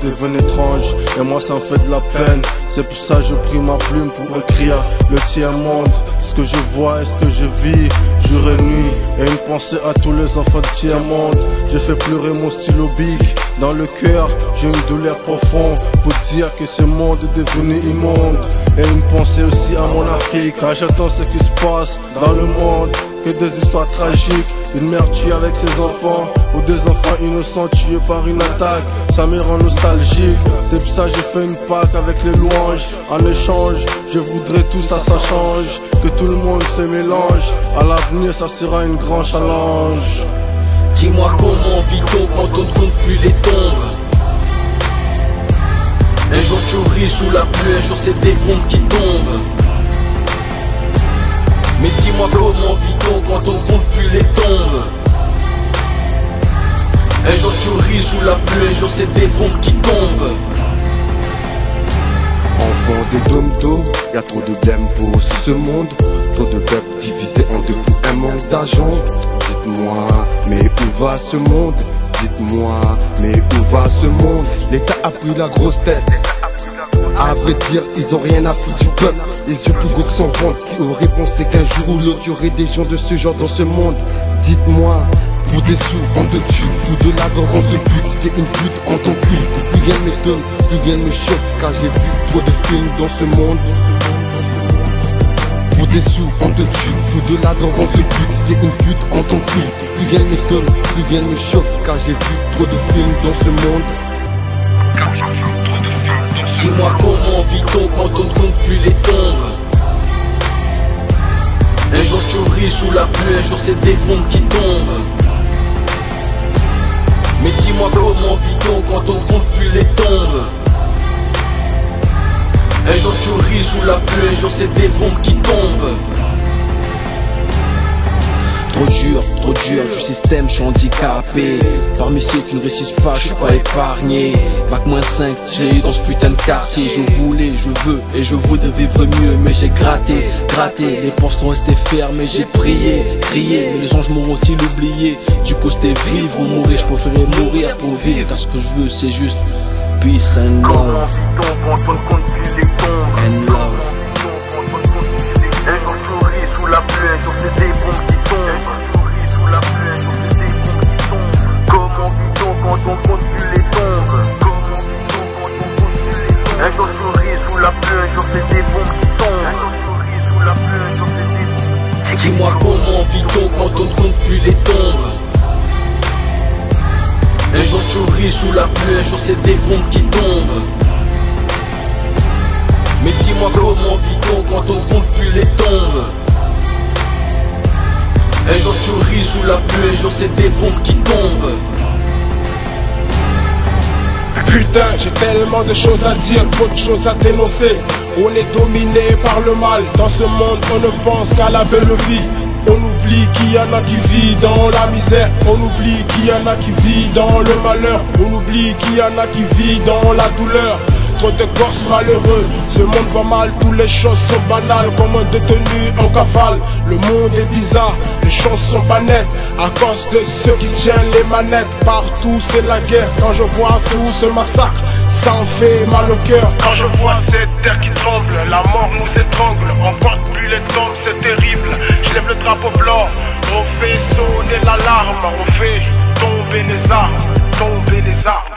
deviennent étranges, et moi ça me fait de la peine. C'est pour ça que je pris ma plume pour écrire le tiers-monde. Ce que je vois et ce que je vis, jour et nuit, et une pensée à tous les enfants du tiers-monde. Je fais pleurer mon stylo bic. Dans le cœur, j'ai une douleur profonde pour dire que ce monde est devenu immonde. Et une pensée aussi à mon Afrique, car j'attends ce qui se passe dans le monde. Que des histoires tragiques, une mère tuée avec ses enfants, ou des enfants innocents tués par une attaque. Ça me rend nostalgique, c'est pour ça que j'ai fait une Pâque avec les louanges. En échange, je voudrais tout ça, ça change, que tout le monde se mélange. À l'avenir, ça sera une grande challenge. Dis-moi comment vit-on quand on ne compte plus les tombes? Un jour tu ris sous la pluie, un jour c'est des bombes qui tombent. Mais dis-moi comment vit-on quand on compte plus les tombes? Un jour tu ris sous la pluie, un jour c'est des bombes qui tombent. Enfant des dom-toms, y'a trop de blême pour ce monde. Trop de peuples divisés en deux pour un manque d'argent. Dites-moi, mais où va ce monde? Dites-moi, mais où va ce monde? L'État a pris la grosse tête. À vrai dire, ils ont rien à foutre du peuple. Les yeux plus gros que son ventre. Qui aurait pensé qu'un jour ou l'autre y aurait des gens de ce genre dans ce monde? Dites-moi, pour des sous, on te tue. Pour de la drogue, on te bute. Si t'es une pute, on t'en cul. Plus rien ne m'étonne, plus rien ne me choque, car j'ai vu trop de films dans ce monde. Pour des sous, on te tue. Pour de la drogue, on te bute. Si t'es une pute, on t'en cul. Plus rien ne m'étonne, plus rien ne me choque, car j'ai vu trop de films dans ce monde. Dis-moi comment vit-on quand on ne compte plus les tombes? Un jour tu ris sous la pluie, un jour c'est des bombes qui tombent. Mais dis-moi comment vit-on quand on compte plus les tombes? Un jour tu ris sous la pluie, un jour c'est des bombes qui tombent. Trop dur, du système, je suis handicapé. Parmi ceux qui ne réussissent pas, je suis pas épargné. Bac -5, j'ai eu dans ce putain de quartier. Je voulais, je veux et je voudrais vivre mieux. Mais j'ai gratté, les portes sont restées fermées. J'ai prié, mais les anges m'auront-ils oublié? Du coup c'était vivre ou mourir, je préférais mourir pour vivre. Car ce que je veux c'est juste peace and love. Comment vit-on quand on ne compte plus les tombes? And love. Un jour tu ris sous la pluie, un jour c'est des bombes qui tombent. Sous la pluie, un jour c'est des bombes qui tombent. Comment vit-on quand on compte plus les tombes? Comment vit-on quand on compte plus les tombes? Un jour tu ris sous la pluie, un jour c'est des bombes qui tombent. Un jour tu ris sous la pluie, un jour c'est des bombes. Dis-moi comment vit-on quand on ne compte plus les tombes? Un jour tu ris sous la pluie, un jour c'est des bombes qui tombent. Mais dis-moi comment vit-on quand on compte plus les tombes? Un jour tu ris sous la pluie, un jour c'est des bombes qui tombent. Putain, j'ai tellement de choses à dire, trop de choses à dénoncer. On est dominé par le mal, dans ce monde on ne pense qu'à la belle vie. On oublie qu'il y en a qui vivent dans la misère. On oublie qu'il y en a qui vivent dans le malheur. On oublie qu'il y en a qui vivent dans la douleur. Trop de gosses malheureux, ce monde va mal, toutes les choses sont banales, comme un détenu en cavale. Le monde est bizarre, les choses sont pas nettes, à cause de ceux qui tiennent les manettes. Partout c'est la guerre, quand je vois tout ce massacre, ça en fait mal au cœur. Quand je vois cette terre qui tremble, la mort nous étrangle. On compte plus les tombes, c'est terrible. Je lève le drapeau blanc, on fait sonner l'alarme. On fait tomber les armes, tomber les armes.